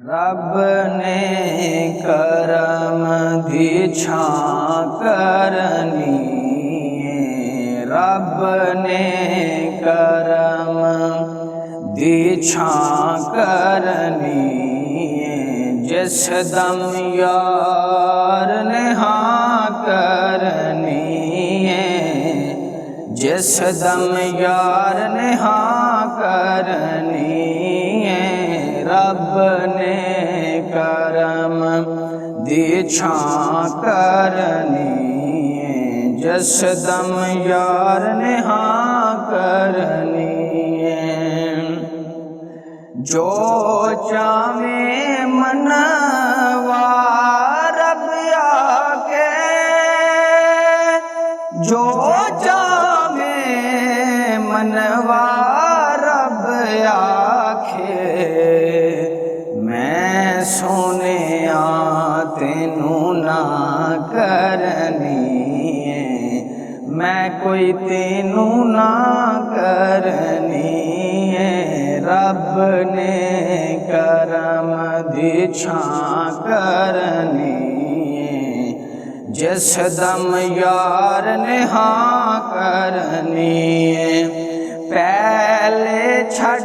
रब ने करम दी छां करनी, रब ने करम दी छां करनी। जिस दम यार ने हाँ करनी, जिस दम यार ने हाँ करनी, रब ने करम दी छां करनी। जिस दम यार ने हाँ करनी, जो चाहे मनवा रब आके, जो चाहे मनवा रब आखे। मैं सोने तेनू ना करनी, मैं कोई तेनू ना करनी। रब ने करम दी छां करनी, जिस दम यार ने हाँ करनी। पहले छड़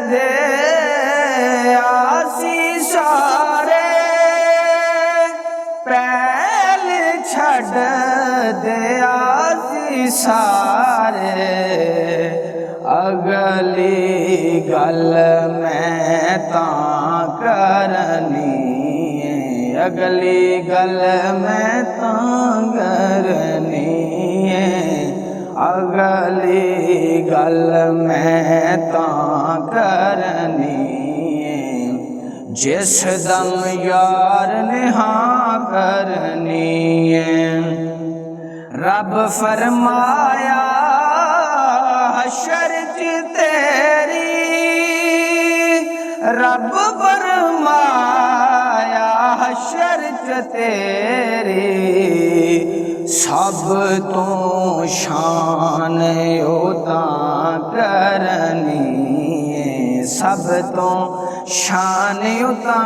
दे आसी सारे, पहले छड़ दे आसी सारे। अगली गल मैं तां करनी, अगली गल मैं तां करनी। अगली गल मैं तां करनी, जिस दम यार ने हाँ करनी। रब फरमाया हशर च तेरी, रब फरमाया हशर च तेरी। सब तो शान उता करनी, सब तो शान उता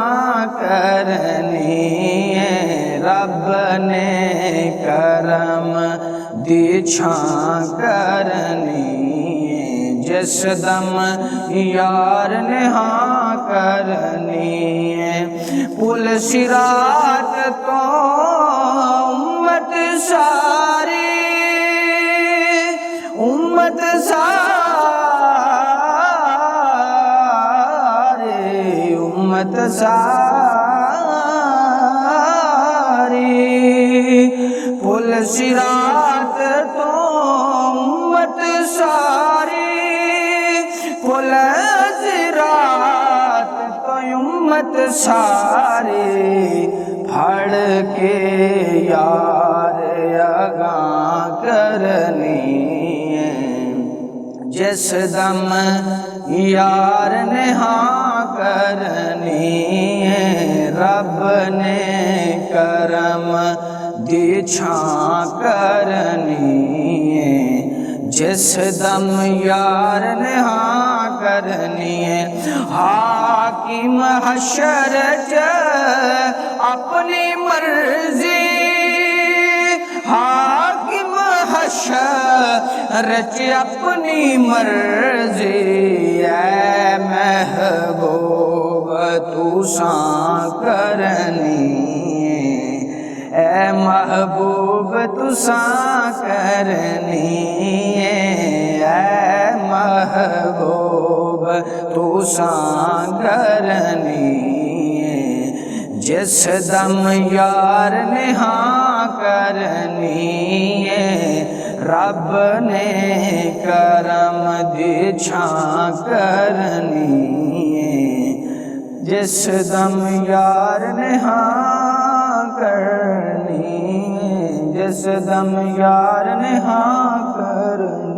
करनी। रब ने करम दी छां करनी, जिस दम यार ने हाँ करनी। पुल सिरात तो उम्मत सारी, उम्मत सारी, उम्मत सारी। पुल सिरात तो उम्मत सारी, पुल सिरात तो उम्मत सारी। फड़ के यार अगां करनी, जिस दम यार ने हाँ करनी। रब ने करम दी छां करनी, जिस दम यार ने हाँ करनी। हाकिम हशर च अपनी मर्जी, हाकिम हशर च अपनी मर्जी। ऐ महबूब तू सां करनी, ऐ महबूब तू सां करनी। ऐ महबूब तू सां करनी, जिस दम यार ने हाँ करनी। रब ने करम दी छां करनी, जिस दम यार ने हाँ करनी, जिस दम यार ने हाँ करनी।